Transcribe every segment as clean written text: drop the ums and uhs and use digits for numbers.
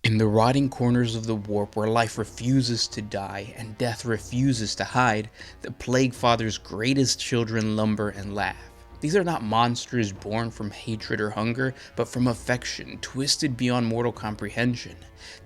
In the rotting corners of the warp where life refuses to die and death refuses to hide, the Plague Father's greatest children lumber and laugh. These are not monsters born from hatred or hunger, but from affection, twisted beyond mortal comprehension.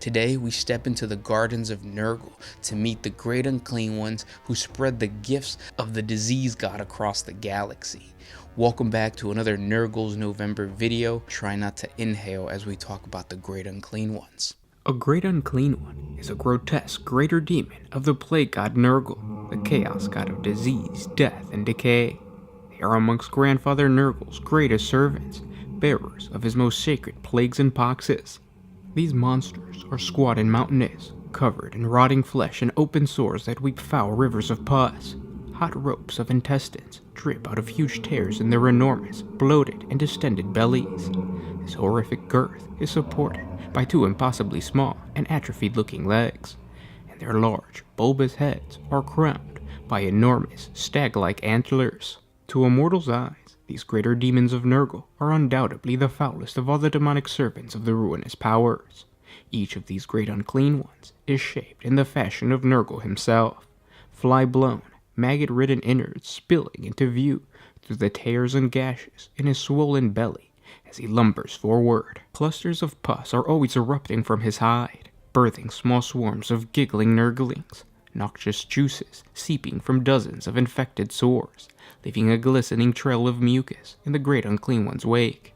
Today we step into the gardens of Nurgle to meet the great unclean ones who spread the gifts of the disease god across the galaxy. Welcome back to another Nurgle's November video. Try not to inhale as we talk about the great unclean ones. A great unclean one is a grotesque greater demon of the plague god Nurgle, the chaos god of disease, death, and decay. They are amongst Grandfather Nurgle's greatest servants, bearers of his most sacred plagues and poxes. These monsters are squat and mountainous, covered in rotting flesh and open sores that weep foul rivers of pus. Hot ropes of intestines drip out of huge tears in their enormous, bloated, and distended bellies. This horrific girth is supported by two impossibly small and atrophied-looking legs, and their large, bulbous heads are crowned by enormous, stag-like antlers. To a mortal's eyes, these greater demons of Nurgle are undoubtedly the foulest of all the demonic servants of the ruinous powers. Each of these great unclean ones is shaped in the fashion of Nurgle himself, fly-blown, maggot-ridden innards spilling into view through the tears and gashes in his swollen belly as he lumbers forward. Clusters of pus are always erupting from his hide, birthing small swarms of giggling Nurglings, noxious juices seeping from dozens of infected sores, leaving a glistening trail of mucus in the great unclean one's wake.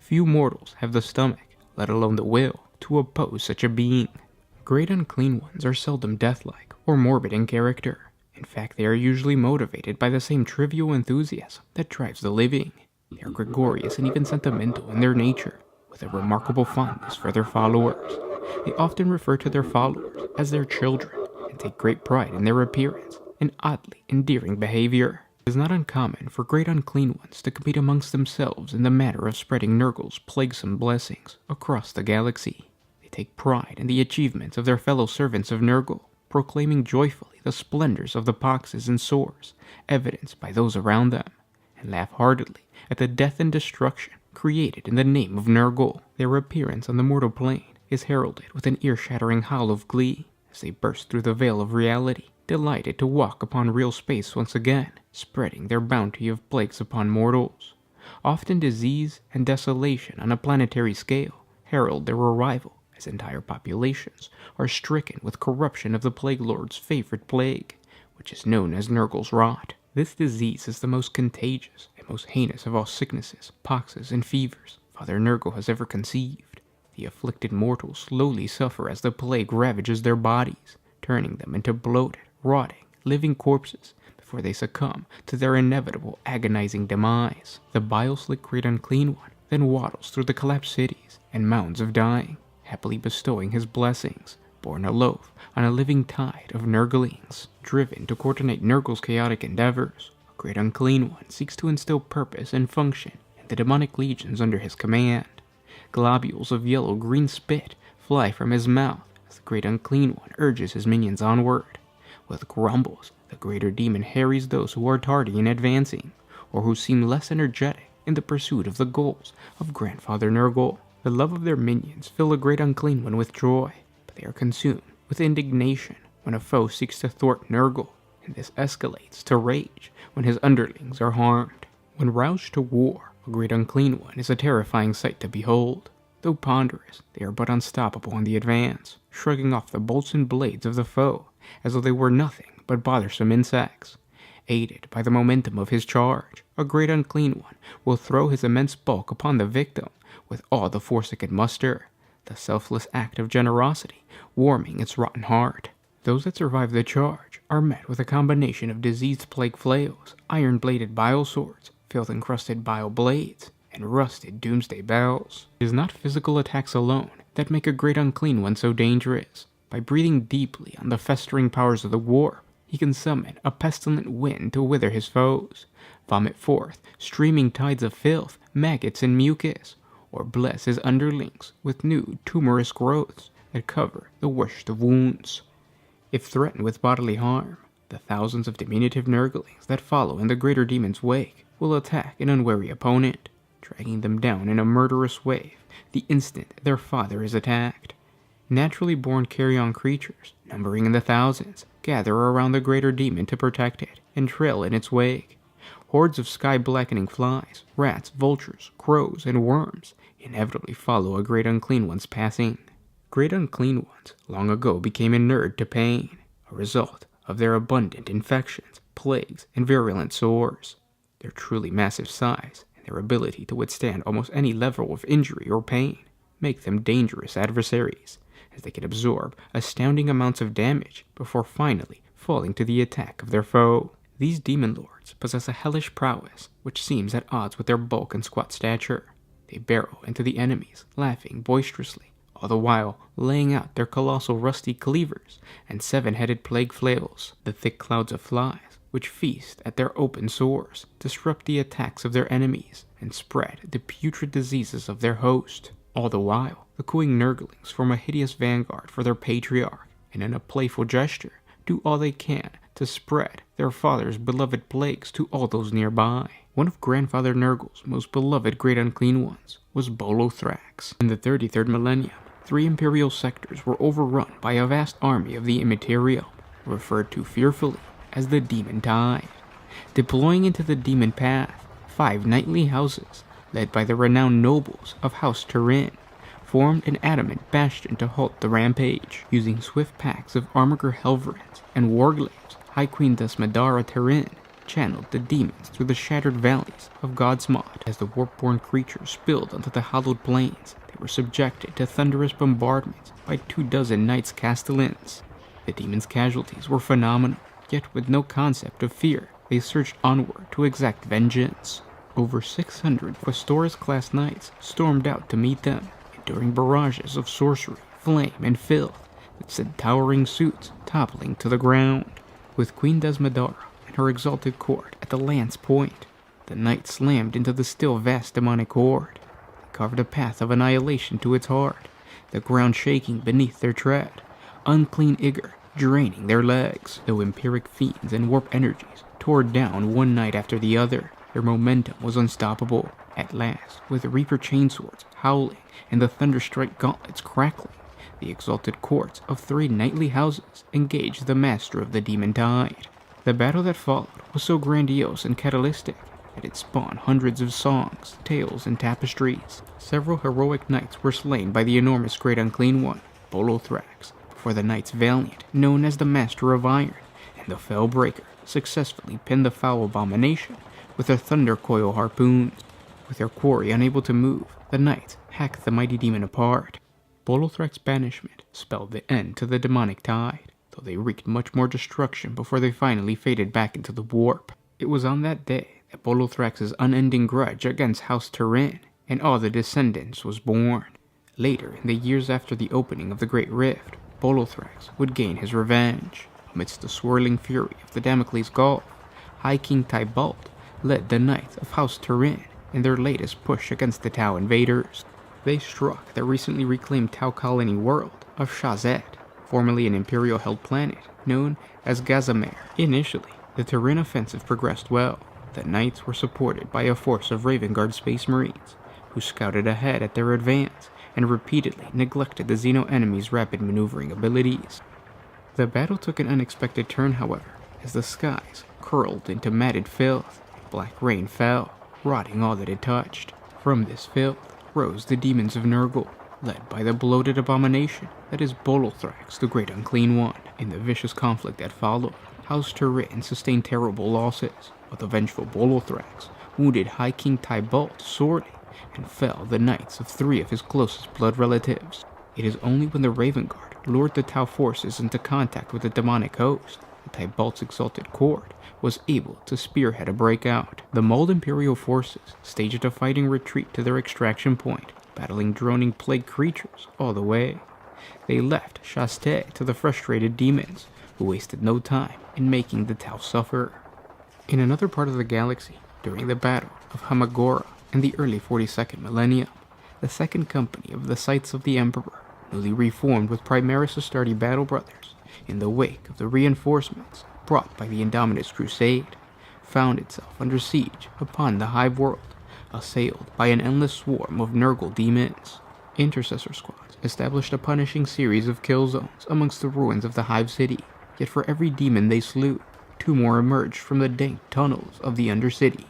Few mortals have the stomach, let alone the will, to oppose such a being. Great unclean ones are seldom deathlike or morbid in character. In fact, they are usually motivated by the same trivial enthusiasm that drives the living. They are gregarious and even sentimental in their nature, with a remarkable fondness for their followers. They often refer to their followers as their children, and take great pride in their appearance and oddly endearing behavior. It is not uncommon for great unclean ones to compete amongst themselves in the matter of spreading Nurgle's plaguesome blessings across the galaxy. They take pride in the achievements of their fellow servants of Nurgle, proclaiming joyfully the splendors of the poxes and sores evidenced by those around them, and laugh heartily at the death and destruction created in the name of Nurgle. Their appearance on the mortal plane is heralded with an ear-shattering howl of glee as they burst through the veil of reality, delighted to walk upon real space once again, spreading their bounty of plagues upon mortals. Often disease and desolation on a planetary scale herald their arrival, as entire populations are stricken with corruption of the Plague Lord's favorite plague, which is known as Nurgle's rot. This disease is the most contagious and most heinous of all sicknesses, poxes, and fevers Father Nurgle has ever conceived. The afflicted mortals slowly suffer as the plague ravages their bodies, turning them into bloated, rotting, living corpses before they succumb to their inevitable agonizing demise. The bile-slick great unclean one then waddles through the collapsed cities and mounds of dying, happily bestowing his blessings, borne aloft on a living tide of Nurglings. Driven to coordinate Nurgle's chaotic endeavors, a great unclean one seeks to instill purpose and function in the demonic legions under his command. Globules of yellow-green spit fly from his mouth as the great unclean one urges his minions onward. With grumbles, the greater demon harries those who are tardy in advancing, or who seem less energetic in the pursuit of the goals of Grandfather Nurgle. The love of their minions fill a great unclean one with joy, but they are consumed with indignation when a foe seeks to thwart Nurgle, and this escalates to rage when his underlings are harmed. When roused to war, a great unclean one is a terrifying sight to behold. Though ponderous, they are but unstoppable in the advance, shrugging off the bolts and blades of the foe as though they were nothing but bothersome insects. Aided by the momentum of his charge, a great unclean one will throw his immense bulk upon the victim with all the force it can muster, the selfless act of generosity warming its rotten heart. Those that survive the charge are met with a combination of diseased plague flails, iron-bladed bile swords, filth-encrusted bile blades, and rusted doomsday bells. It is not physical attacks alone that make a great unclean one so dangerous. By breathing deeply on the festering powers of the warp, he can summon a pestilent wind to wither his foes, vomit forth streaming tides of filth, maggots, and mucus, or bless his underlings with new tumorous growths that cover the worst of wounds. If threatened with bodily harm, the thousands of diminutive Nurglings that follow in the greater demon's wake will attack an unwary opponent, dragging them down in a murderous wave the instant their father is attacked. Naturally born carrion creatures, numbering in the thousands, gather around the greater demon to protect it and trail in its wake. Hordes of sky-blackening flies, rats, vultures, crows, and worms inevitably follow a great unclean one's passing. Great unclean ones long ago became inured to pain, a result of their abundant infections, plagues, and virulent sores. Their truly massive size and their ability to withstand almost any level of injury or pain make them dangerous adversaries, as they can absorb astounding amounts of damage before finally falling to the attack of their foe. These demon lords possess a hellish prowess which seems at odds with their bulk and squat stature. They barrel into the enemies, laughing boisterously, all the while laying out their colossal rusty cleavers and seven-headed plague flails. The thick clouds of flies, which feast at their open sores, disrupt the attacks of their enemies and spread the putrid diseases of their host. All the while, the cooing Nurglings form a hideous vanguard for their patriarch, and in a playful gesture, do all they can to spread their father's beloved plagues to all those nearby. One of Grandfather Nurgle's most beloved great unclean ones was Bolothrax. In the 33rd millennium, 3 imperial sectors were overrun by a vast army of the immaterial, referred to fearfully as the Demon Tide. Deploying into the Demon Path, 5 knightly houses, led by the renowned nobles of House Turin, formed an adamant bastion to halt the rampage. Using swift packs of Armiger Helverins and Warglaives, High Queen Desmadara Turin channeled the demons through the shattered valleys of Godsmod. As the warp-born creatures spilled onto the hallowed plains, they were subjected to thunderous bombardments by 24 knights castellans. The demons' casualties were phenomenal, yet with no concept of fear, they surged onward to exact vengeance. Over 600 Questoris-class knights stormed out to meet them, enduring barrages of sorcery, flame, and filth that sent towering suits toppling to the ground. With Queen Desmadara and her exalted court at the lance point, the knights slammed into the still vast demonic horde. They carved a path of annihilation to its heart, the ground shaking beneath their tread, unclean ichor draining their legs. Though empiric fiends and warp energies tore down one knight after the other, their momentum was unstoppable. At last, with Reaper chainswords howling and the Thunderstrike gauntlets crackling, the exalted courts of 3 knightly houses engaged the master of the Demon Tide. The battle that followed was so grandiose and catalytic that it spawned hundreds of songs, tales, and tapestries. Several heroic knights were slain by the enormous Great Unclean One, Bolothrax, before the knights valiant, known as the Master of Iron, and the Fell Breaker, successfully pinned the foul abomination with their thunder coil harpoons. With their quarry unable to move, the knights hacked the mighty demon apart. Bolothrax's banishment spelled the end to the demonic tide, though they wreaked much more destruction before they finally faded back into the warp. It was on that day that Bolothrax's unending grudge against House Turin and all the descendants was born. Later, in the years after the opening of the Great Rift, Bolothrax would gain his revenge. Amidst the swirling fury of the Damocles Gulf, High King Tybalt led the Knights of House Turin in their latest push against the Tau invaders. They struck the recently reclaimed Tau colony world of Shazet, formerly an imperial-held planet known as Gazamere. Initially, the Turin offensive progressed well. The Knights were supported by a force of Raven Guard Space Marines, who scouted ahead at their advance and repeatedly neglected the Xeno enemy's rapid maneuvering abilities. The battle took an unexpected turn, however, as the skies curled into matted filth. Black rain fell, rotting all that it touched. From this filth rose the demons of Nurgle, led by the bloated abomination that is Bolothrax, the Great Unclean One. In the vicious conflict that followed, House Turin sustained terrible losses, but the vengeful Bolothrax wounded High King Tybalt sorely and fell the knights of 3 of his closest blood relatives. It is only when the Raven Guard lured the Tau forces into contact with the demonic host that Tybalt's exalted court was able to spearhead a breakout. The mauled Imperial forces staged a fighting retreat to their extraction point, battling droning plague creatures all the way. They left Shasté to the frustrated demons, who wasted no time in making the Tau suffer. In another part of the galaxy, during the Battle of Hamagora in the early 42nd millennium, the Second Company of the Scythes of the Emperor, newly reformed with Primaris Astartes battle brothers, in the wake of the reinforcements brought by the Indominus Crusade, found itself under siege upon the Hive World, assailed by an endless swarm of Nurgle demons. Intercessor squads established a punishing series of kill zones amongst the ruins of the Hive City, yet for every demon they slew, 2 more emerged from the dank tunnels of the Undercity,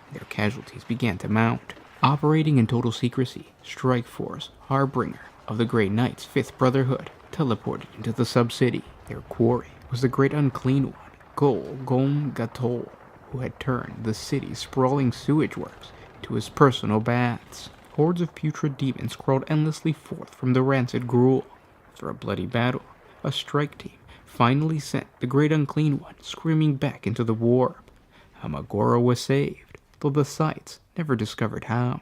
and their casualties began to mount. Operating in total secrecy, Strike Force, harbinger of the Grey Knight's 5th Brotherhood, teleported into the sub-city. Their quarry was the Great Unclean One, Gol Gom Gatol, who had turned the city's sprawling sewage works into his personal baths. Hordes of putrid demons crawled endlessly forth from the rancid gruel. After a bloody battle, a strike team finally sent the Great Unclean One screaming back into the warp. Hamagora was saved, though the Scythes never discovered how.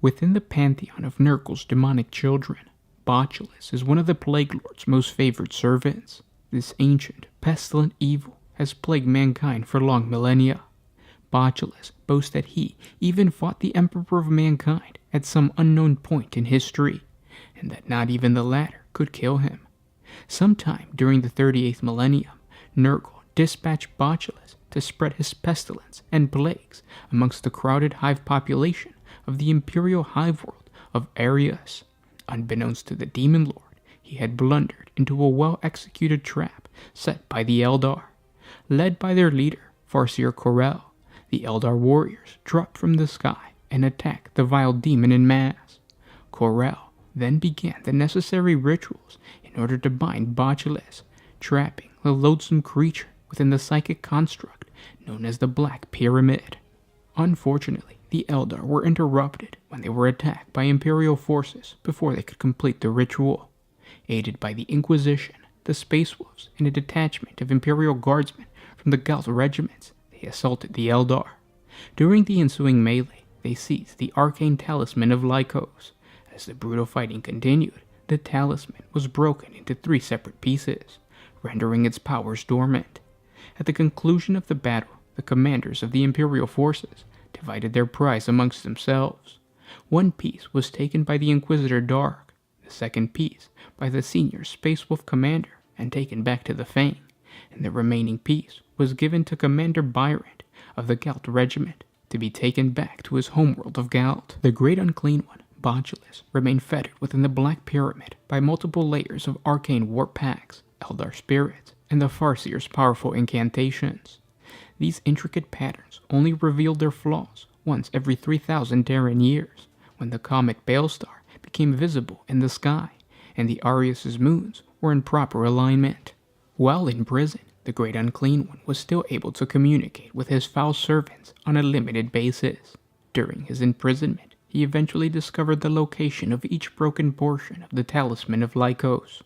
Within the pantheon of Nurgle's demonic children, Botulus is one of the Plague Lord's most favored servants. This ancient, pestilent evil has plagued mankind for long millennia. Botulus boasts that he even fought the Emperor of Mankind at some unknown point in history, and that not even the latter could kill him. Sometime during the 38th millennium, Nurgle dispatched Botulus to spread his pestilence and plagues amongst the crowded hive population of the imperial hive world of Arius. Unbeknownst to the Demon Lord, he had blundered into a well-executed trap set by the Eldar. Led by their leader, Farseer Corel, the Eldar warriors dropped from the sky and attacked the vile demon in mass. Corel then began the necessary rituals in order to bind Botulus, trapping the loathsome creature within the psychic construct known as the Black Pyramid. Unfortunately, the Eldar were interrupted when they were attacked by Imperial forces before they could complete the ritual. Aided by the Inquisition, the Space Wolves, and a detachment of Imperial guardsmen from the Galt regiments, they assaulted the Eldar. During the ensuing melee, they seized the arcane talisman of Lycos. As the brutal fighting continued, the talisman was broken into 3 separate pieces, rendering its powers dormant. At the conclusion of the battle, the commanders of the Imperial forces divided their prize amongst themselves. 1 piece was taken by the Inquisitor Dark, the 2nd piece by the senior Space Wolf commander and taken back to the Fang, and the remaining piece was given to Commander Byrant of the Galt regiment to be taken back to his homeworld of Galt. The Great Unclean One, Botulus, remained fettered within the Black Pyramid by multiple layers of arcane warp packs, Eldar spirits, and the Farseer's powerful incantations. These intricate patterns only revealed their flaws once every 3,000 Terran years, when the comet Balestar became visible in the sky, and the Arius' moons were in proper alignment. While in prison, the Great Unclean One was still able to communicate with his foul servants on a limited basis. During his imprisonment, he eventually discovered the location of each broken portion of the Talisman of Lycos.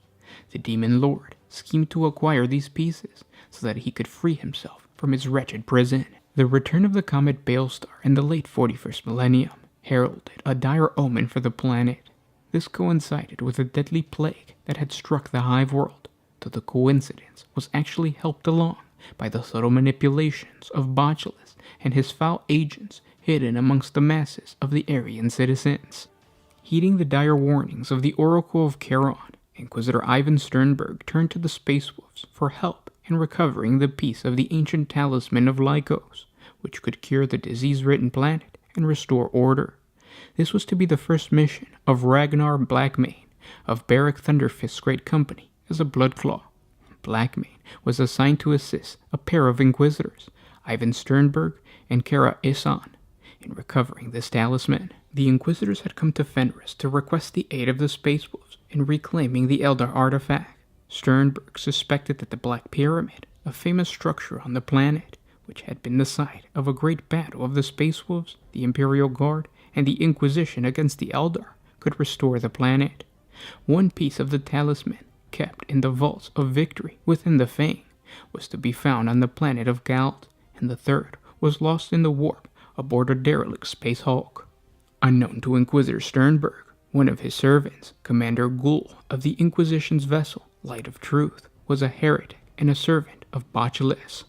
The Demon Lord schemed to acquire these pieces so that he could free himself from his wretched prison. The return of the comet Balestar in the late 41st millennium heralded a dire omen for the planet. This coincided with a deadly plague that had struck the hive world, though the coincidence was actually helped along by the subtle manipulations of Botulus and his foul agents hidden amongst the masses of the Aryan citizens. Heeding the dire warnings of the Oracle of Charon, Inquisitor Ivan Sternberg turned to the Space Wolves for help in recovering the piece of the ancient talisman of Lycos, which could cure the disease-ridden planet and restore order. This was to be the first mission of Ragnar Blackmane of Beric Thunderfist's great company as a Bloodclaw. Blackmane was assigned to assist a pair of Inquisitors, Ivan Sternberg and Kara Isan, in recovering this talisman. The Inquisitors had come to Fenris to request the aid of the Space Wolves in reclaiming the Eldar artifact. Sternberg suspected that the Black Pyramid, a famous structure on the planet, which had been the site of a great battle of the Space Wolves, the Imperial Guard, and the Inquisition against the Eldar, could restore the planet. 1 piece of the talisman, kept in the vaults of victory within the Fang, was to be found on the planet of Galt, and the 3rd was lost in the warp aboard a derelict Space Hulk. Unknown to Inquisitor Sternberg, one of his servants, Commander Ghoul of the Inquisition's vessel, Light of Truth, was a heretic and a servant of Botulus.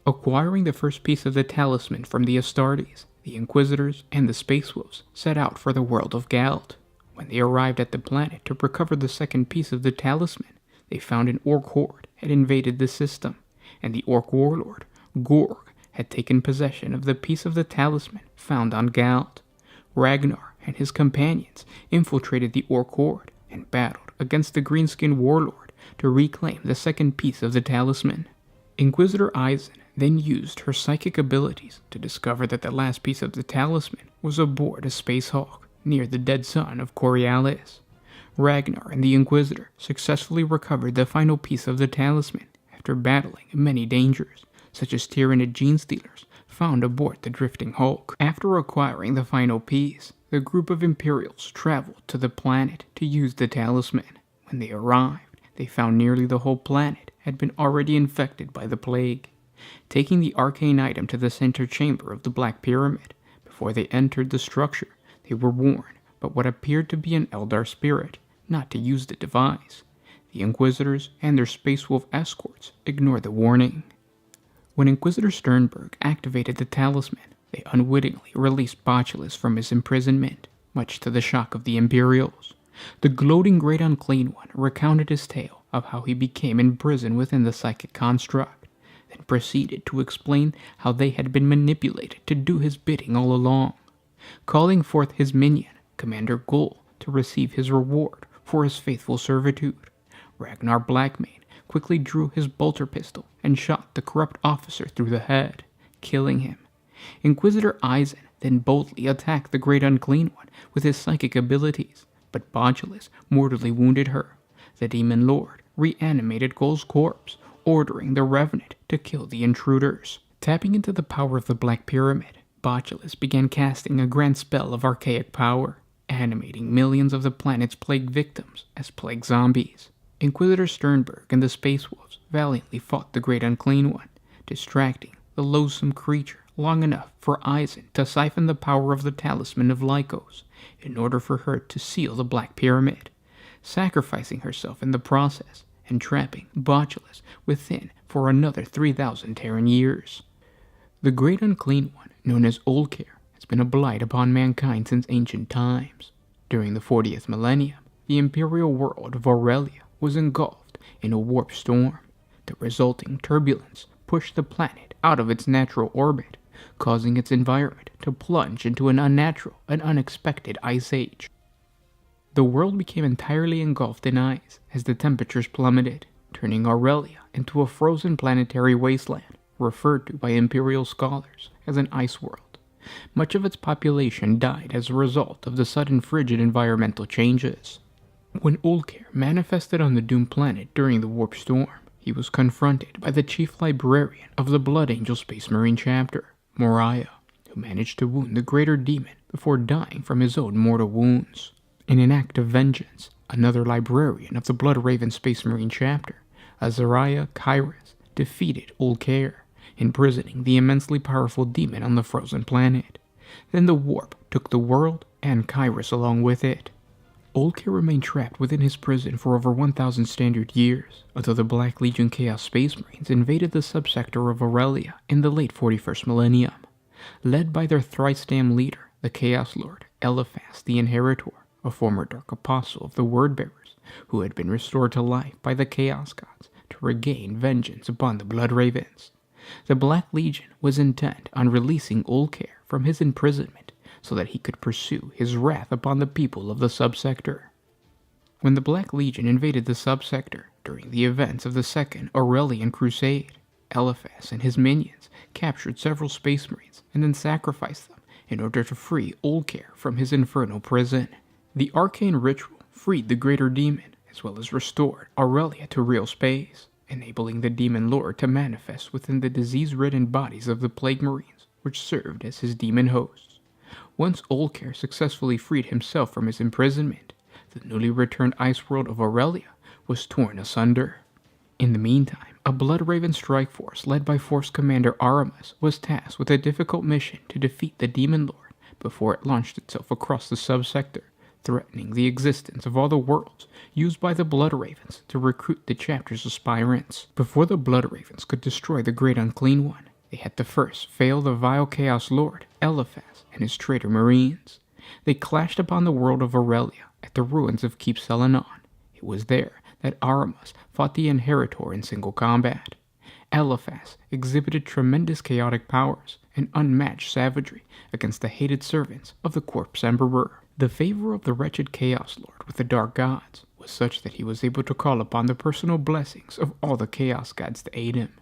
Acquiring the first piece of the talisman from the Astartes, the Inquisitors and the Space Wolves set out for the world of Galt. When they arrived at the planet to recover the 2nd piece of the talisman, they found an Orc horde had invaded the system, and the Orc warlord, Gorg, had taken possession of the piece of the talisman found on Galt. Ragnar and his companions infiltrated the Orc Horde and battled against the green-skinned warlord to reclaim the second piece of the talisman. Inquisitor Eisen then used her psychic abilities to discover that the last piece of the talisman was aboard a Space Hawk near the dead sun of Coriolis. Ragnar and the Inquisitor successfully recovered the final piece of the talisman after battling many dangers, such as Tyranid gene-stealers found aboard the drifting hulk. After acquiring the final piece, the group of Imperials traveled to the planet to use the talisman. When they arrived, they found nearly the whole planet had been already infected by the plague. Taking the arcane item to the center chamber of the Black Pyramid, before they entered the structure, they were warned by what appeared to be an Eldar spirit not to use the device. The Inquisitors and their Space Wolf escorts ignored the warning. When Inquisitor Sternberg activated the talisman, they unwittingly released Botulus from his imprisonment, much to the shock of the Imperials. The gloating Great Unclean One recounted his tale of how he became imprisoned within the psychic construct, then proceeded to explain how they had been manipulated to do his bidding all along. Calling forth his minion, Commander Gull, to receive his reward for his faithful servitude, Ragnar Blackmane quickly drew his bolter pistol and shot the corrupt officer through the head, killing him. Inquisitor Eisen then boldly attacked the Great Unclean One with his psychic abilities, but Botulus mortally wounded her. The Demon Lord reanimated Gull's corpse, ordering the Revenant to kill the intruders. Tapping into the power of the Black Pyramid, Botulus began casting a grand spell of archaic power, animating millions of the planet's plague victims as plague zombies. Inquisitor Sternberg and the Space Wolves valiantly fought the Great Unclean One, distracting the loathsome creature long enough for Eisen to siphon the power of the Talisman of Lycos in order for her to seal the Black Pyramid, sacrificing herself in the process and trapping Botulus within for another 3,000 Terran years. The Great Unclean One, known as Oldcare, has been a blight upon mankind since ancient times. During the 40th millennium, the imperial world of Aurelia was engulfed in a warp storm. The resulting turbulence pushed the planet out of its natural orbit, causing its environment to plunge into an unnatural and unexpected ice age. The world became entirely engulfed in ice as the temperatures plummeted, turning Aurelia into a frozen planetary wasteland, referred to by imperial scholars as an ice world. Much of its population died as a result of the sudden frigid environmental changes. When Oldcare manifested on the doomed planet during the warp storm, he was confronted by the chief librarian of the Blood Angel Space Marine chapter, Moriah, who managed to wound the greater demon before dying from his own mortal wounds. In an act of vengeance, another librarian of the Blood Raven Space Marine chapter, Azariah Kairos, defeated Oldcare, imprisoning the immensely powerful demon on the frozen planet. Then the warp took the world and Kairos along with it. Oldcare remained trapped within his prison for over 1,000 standard years, until the Black Legion Chaos Space Marines invaded the subsector of Aurelia in the late 41st millennium. Led by their thrice-damned leader, the Chaos Lord, Eliphas the Inheritor, a former Dark Apostle of the Wordbearers, who had been restored to life by the Chaos Gods to regain vengeance upon the Blood Ravens. The Black Legion was intent on releasing Oldcare from his imprisonment so that he could pursue his wrath upon the people of the subsector. When the Black Legion invaded the subsector during the events of the Second Aurelian Crusade, Eliphas and his minions captured several Space Marines and then sacrificed them in order to free Oldcare from his infernal prison. The arcane ritual freed the greater demon, as well as restored Aurelia to real space, enabling the Demon Lord to manifest within the disease-ridden bodies of the Plague Marines, which served as his demon hosts. Once Oldcare successfully freed himself from his imprisonment, the newly returned ice world of Aurelia was torn asunder. In the meantime, a Blood Raven strike force led by Force Commander Aramis was tasked with a difficult mission to defeat the Demon Lord before it launched itself across the subsector, threatening the existence of all the worlds used by the Blood Ravens to recruit the chapter's aspirants. Before the Blood Ravens could destroy the Great Unclean One, they had to first fail the vile Chaos Lord, Eliphas, and his traitor Marines. They clashed upon the world of Aurelia at the ruins of Keep Selenon. It was there that Aramis fought the Inheritor in single combat. Eliphas exhibited tremendous chaotic powers and unmatched savagery against the hated servants of the Corpse Emperor. The favor of the wretched Chaos Lord with the Dark Gods was such that he was able to call upon the personal blessings of all the Chaos Gods to aid him.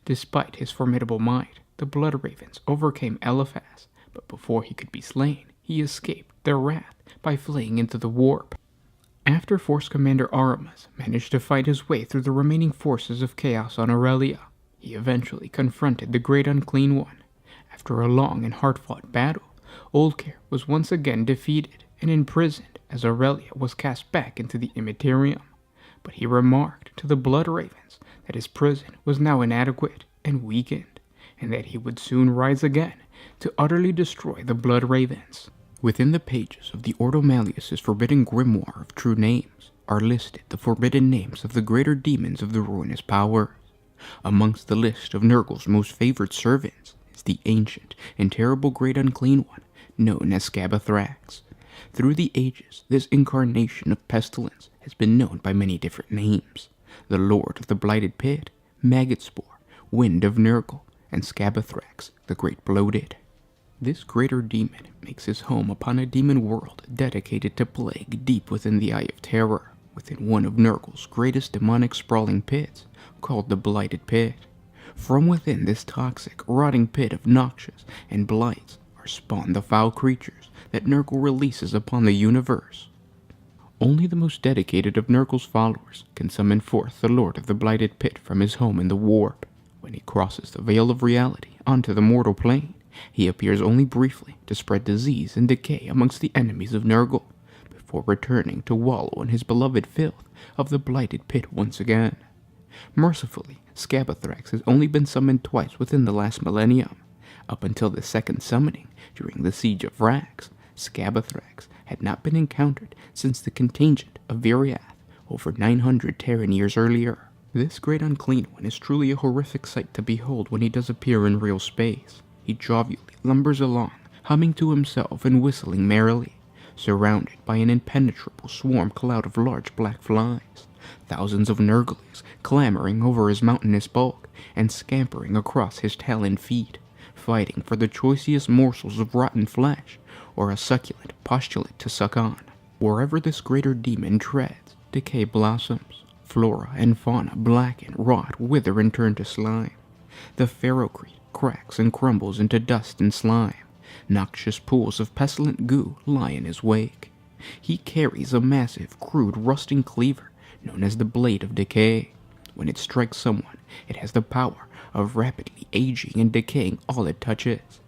Despite his formidable might, the Blood Ravens overcame Eliphaz, but before he could be slain, he escaped their wrath by fleeing into the warp. After Force Commander Aramas managed to fight his way through the remaining forces of Chaos on Aurelia, he eventually confronted the Great Unclean One. After a long and hard-fought battle, Oldcare was once again defeated and imprisoned as Aurelia was cast back into the Immaterium. But he remarked to the Blood Ravens that his prison was now inadequate and weakened, and that he would soon rise again to utterly destroy the Blood Ravens. Within the pages of the Ordo Malleus's forbidden grimoire of true names are listed the forbidden names of the greater demons of the ruinous powers. Amongst the list of Nurgle's most favored servants is the ancient and terrible Great Unclean One, known as Scabathrax. Through the ages, this incarnation of pestilence has been known by many different names: the Lord of the Blighted Pit, Maggot Spore, Wind of Nurgle, and Scabathrax, the Great Bloated. This greater demon makes his home upon a demon world dedicated to plague deep within the Eye of Terror, within one of Nurgle's greatest demonic sprawling pits, called the Blighted Pit. From within this toxic, rotting pit of noxious and blights are spawned the foul creatures that Nurgle releases upon the universe. Only the most dedicated of Nurgle's followers can summon forth the Lord of the Blighted Pit from his home in the warp. When he crosses the veil of reality onto the mortal plane, he appears only briefly to spread disease and decay amongst the enemies of Nurgle, before returning to wallow in his beloved filth of the Blighted Pit once again. Mercifully, Scabathrax has only been summoned twice within the last millennium. Up until the second summoning, during the Siege of Vrax, Scabathrax had not been encountered since the contingent of Viriath over 900 Terran years earlier. This Great Unclean One is truly a horrific sight to behold when he does appear in real space. He jovially lumbers along, humming to himself and whistling merrily, surrounded by an impenetrable swarm cloud of large black flies, thousands of Nurgles clamoring over his mountainous bulk and scampering across his taloned feet, fighting for the choicest morsels of rotten flesh or a succulent postulate to suck on. Wherever this greater demon treads, decay blossoms, flora and fauna blacken, rot, wither, and turn to slime. The ferrocrete cracks and crumbles into dust and slime. Noxious pools of pestilent goo lie in his wake. He carries a massive, crude, rusting cleaver known as the Blade of Decay. When it strikes someone, it has the power of rapidly aging and decaying all it touches.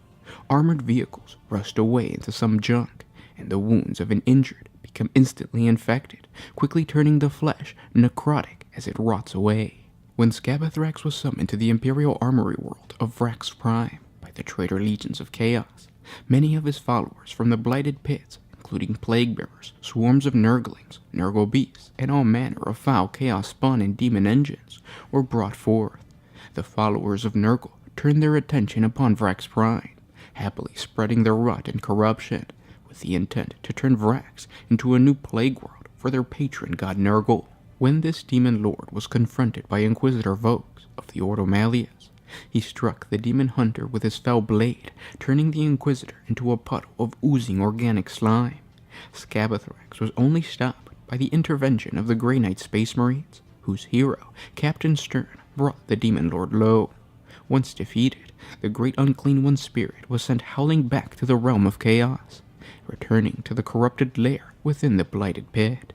Armored vehicles rust away into some junk, and the wounds of an injured become instantly infected, quickly turning the flesh necrotic as it rots away. When Scabathrax was summoned to the Imperial Armory world of Vrax Prime by the traitor legions of Chaos, many of his followers from the Blighted Pits, including Plague Bearers, swarms of Nurglings, Nurgle beasts, and all manner of foul chaos spawn and demon engines, were brought forth. The followers of Nurgle turned their attention upon Vrax Prime, happily spreading their rot and corruption, with the intent to turn Vrax into a new plague world for their patron god Nurgle. When this demon lord was confronted by Inquisitor Vox of the Ordo Malleus, he struck the demon hunter with his fell blade, turning the Inquisitor into a puddle of oozing organic slime. Scabathrax was only stopped by the intervention of the Grey Knight Space Marines, whose hero, Captain Stern, brought the demon lord low. Once defeated, the Great Unclean One's spirit was sent howling back to the realm of chaos, returning to the corrupted lair within the Blighted Pit.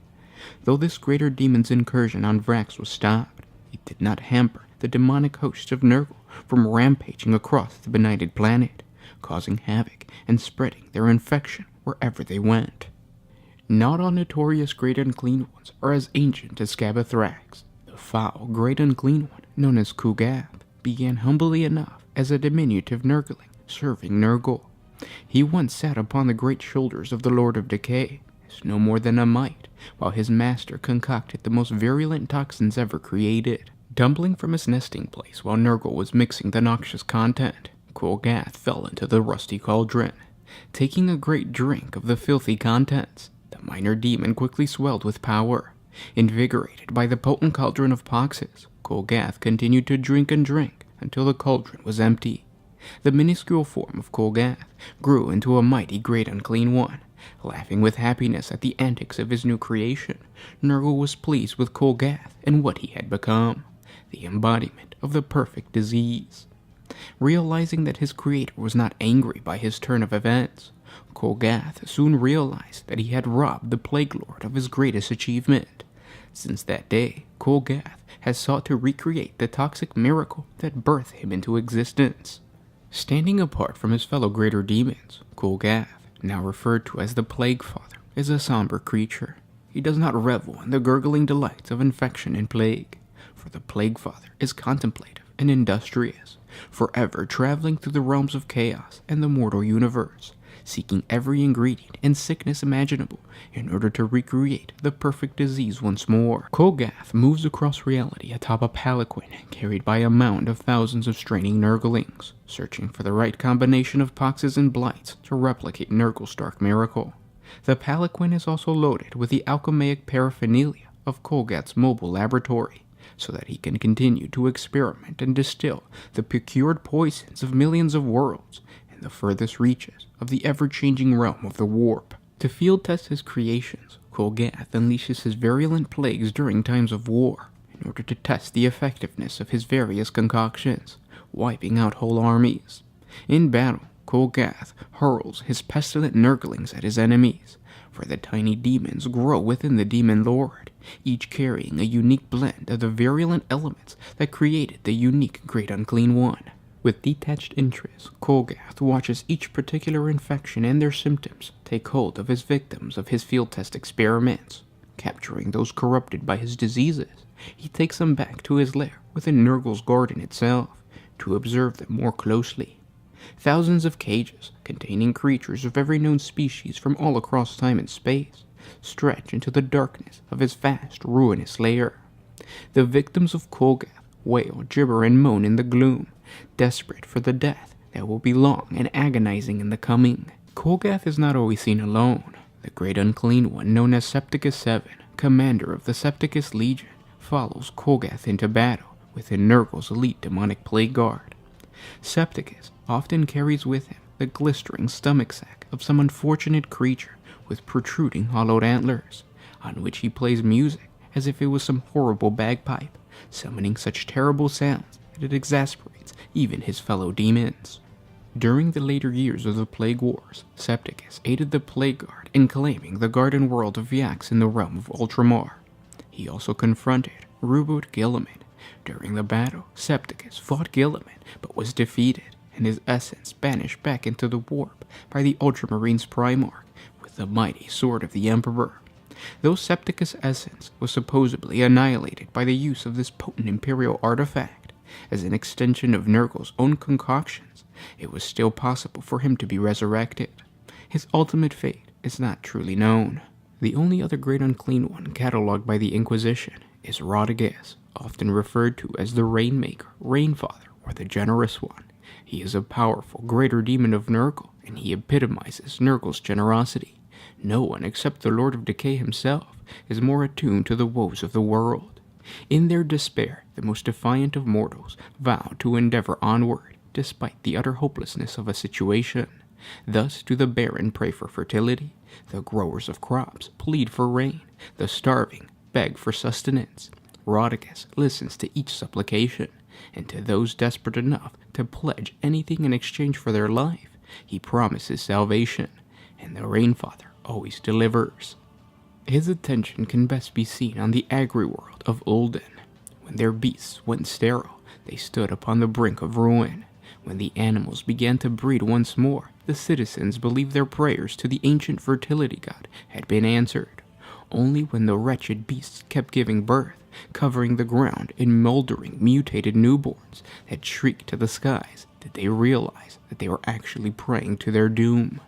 Though this greater demon's incursion on Vrax was stopped, it did not hamper the demonic hosts of Nurgle from rampaging across the benighted planet, causing havoc and spreading their infection wherever they went. Not all notorious Great Unclean Ones are as ancient as Scabathrax. The foul Great Unclean One, known as Kugath, began humbly enough as a diminutive Nurgling serving Nurgle. He once sat upon the great shoulders of the Lord of Decay, as no more than a mite, while his master concocted the most virulent toxins ever created. Tumbling from his nesting place while Nurgle was mixing the noxious content, Kugath fell into the rusty cauldron. Taking a great drink of the filthy contents, the minor demon quickly swelled with power. Invigorated by the potent cauldron of Poxes, Kugath continued to drink and drink until the cauldron was empty. The minuscule form of Kugath grew into a mighty Great Unclean One, Laughing with happiness at the antics of his new creation, Nurgle was pleased with Kolgath and what he had become, the embodiment of the perfect disease. Realizing that his creator was not angry by his turn of events, Kolgath soon realized that he had robbed the Plague Lord of his greatest achievement. Since that day, Kolgath has sought to recreate the toxic miracle that birthed him into existence. Standing apart from his fellow greater demons, Kolgath, now referred to as the Plague Father, is a somber creature. He does not revel in the gurgling delights of infection and plague, for the Plague Father is contemplative and industrious, forever traveling through the realms of chaos and the mortal universe, seeking every ingredient and sickness imaginable in order to recreate the perfect disease once more. Kolgath moves across reality atop a palanquin carried by a mound of thousands of straining Nurglings, searching for the right combination of poxes and blights to replicate Nurgle's dark miracle. The palanquin is also loaded with the alchemaic paraphernalia of Kolgath's mobile laboratory, so that he can continue to experiment and distill the procured poisons of millions of worlds in the furthest reaches of the ever-changing realm of the warp. To field test his creations, Kolgath unleashes his virulent plagues during times of war in order to test the effectiveness of his various concoctions, wiping out whole armies. In battle, Kolgath hurls his pestilent Nurglings at his enemies, for the tiny demons grow within the Demon Lord, each carrying a unique blend of the virulent elements that created the unique Great Unclean One. With detached interest, Kolgath watches each particular infection and their symptoms take hold of his victims of his field test experiments. Capturing those corrupted by his diseases, he takes them back to his lair within Nurgle's garden itself to observe them more closely. Thousands of cages, containing creatures of every known species from all across time and space, stretch into the darkness of his vast, ruinous lair. The victims of Kolgath wail, gibber, and moan in the gloom, desperate for the death that will be long and agonizing in the coming. Kolgath is not always seen alone. The Great Unclean One, known as Septicus VII, commander of the Septicus Legion, follows Kolgath into battle within Nurgle's elite demonic plague guard. Septicus often carries with him the glistering stomach sack of some unfortunate creature with protruding hollowed antlers, on which he plays music as if it was some horrible bagpipe, summoning such terrible sounds that it exasperates even his fellow demons. During the later years of the Plague Wars, Septicus aided the Plague Guard in claiming the garden world of Yax in the realm of Ultramar. He also confronted Rubut Gilliman. During the battle, Septicus fought Gilliman, but was defeated, and his essence banished back into the warp by the Ultramarines Primarch with the mighty sword of the Emperor. Though Septicus' essence was supposedly annihilated by the use of this potent Imperial artifact, as an extension of Nurgle's own concoctions, it was still possible for him to be resurrected. His ultimate fate is not truly known. The only other Great Unclean One catalogued by the Inquisition is Rodriguez, often referred to as the Rainmaker, Rainfather, or the Generous One. He is a powerful greater demon of Nurgle, and he epitomizes Nurgle's generosity. No one except the Lord of Decay himself is more attuned to the woes of the world. In their despair, the most defiant of mortals vow to endeavor onward, despite the utter hopelessness of a situation. Thus do the barren pray for fertility, the growers of crops plead for rain, the starving beg for sustenance. Rodriguez listens to each supplication, and to those desperate enough to pledge anything in exchange for their life, he promises salvation, and the Rainfather always delivers. His attention can best be seen on the agri-world of Ulden. When their beasts went sterile, they stood upon the brink of ruin. When the animals began to breed once more, the citizens believed their prayers to the ancient fertility god had been answered. Only when the wretched beasts kept giving birth, covering the ground in moldering, mutated newborns that shrieked to the skies, did they realize that they were actually praying to their doom.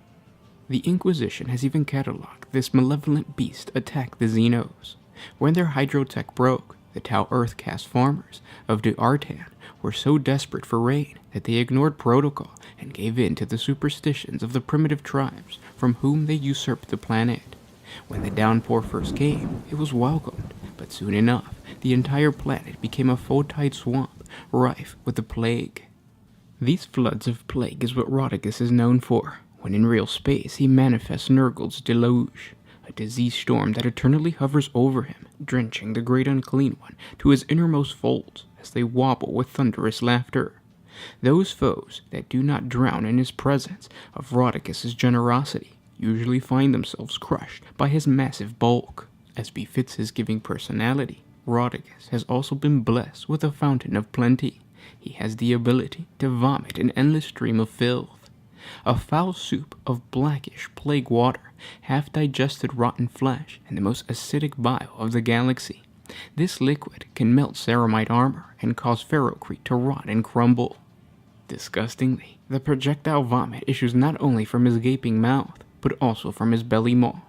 The Inquisition has even catalogued this malevolent beast attack the Xenos. When their hydrotech broke, the Tau Earthcast farmers of Duartan were so desperate for rain that they ignored protocol and gave in to the superstitions of the primitive tribes from whom they usurped the planet. When the downpour first came, it was welcomed, but soon enough, the entire planet became a full-tide swamp, rife with the plague. These floods of plague is what Rodriguez is known for. When in real space, he manifests Nurgle's deluge, a disease storm that eternally hovers over him, drenching the great unclean one to his innermost folds as they wobble with thunderous laughter. Those foes that do not drown in his presence of Rodicus's generosity usually find themselves crushed by his massive bulk. As befits his giving personality, Rodicus has also been blessed with a fountain of plenty. He has the ability to vomit an endless stream of filth, a foul soup of blackish plague water, half-digested rotten flesh, and the most acidic bile of the galaxy. This liquid can melt ceramite armor and cause ferrocrete to rot and crumble. Disgustingly, the projectile vomit issues not only from his gaping mouth, but also from his belly maw.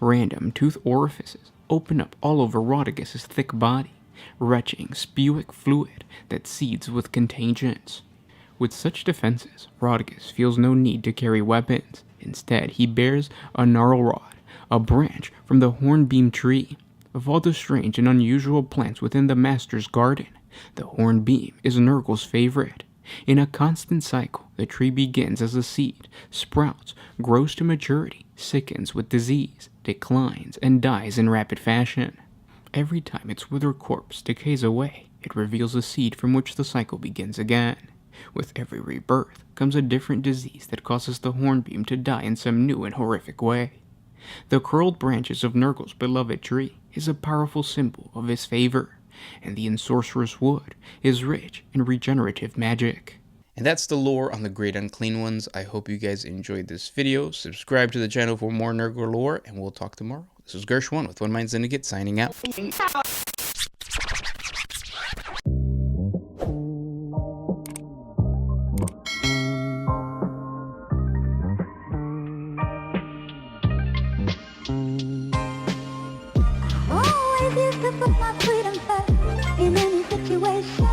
Random tooth orifices open up all over Rodicus's thick body, retching spuic fluid that seeds with contagions. With such defenses, Rodicus feels no need to carry weapons. Instead, he bears a gnarl rod, a branch from the hornbeam tree. Of all the strange and unusual plants within the Master's garden, the hornbeam is Nurgle's favorite. In a constant cycle, the tree begins as a seed, sprouts, grows to maturity, sickens with disease, declines, and dies in rapid fashion. Every time its withered corpse decays away, it reveals a seed from which the cycle begins again. With every rebirth comes a different disease that causes the hornbeam to die in some new and horrific way. The curled branches of Nurgle's beloved tree is a powerful symbol of his favor, and the ensorcerous wood is rich in regenerative magic. And that's the lore on the Great Unclean Ones. I hope you guys enjoyed this video. Subscribe to the channel for more Nurgle lore, and we'll talk tomorrow. This is Gershwin with One Mind Syndicate signing out. Always used to put my freedom first in any situation.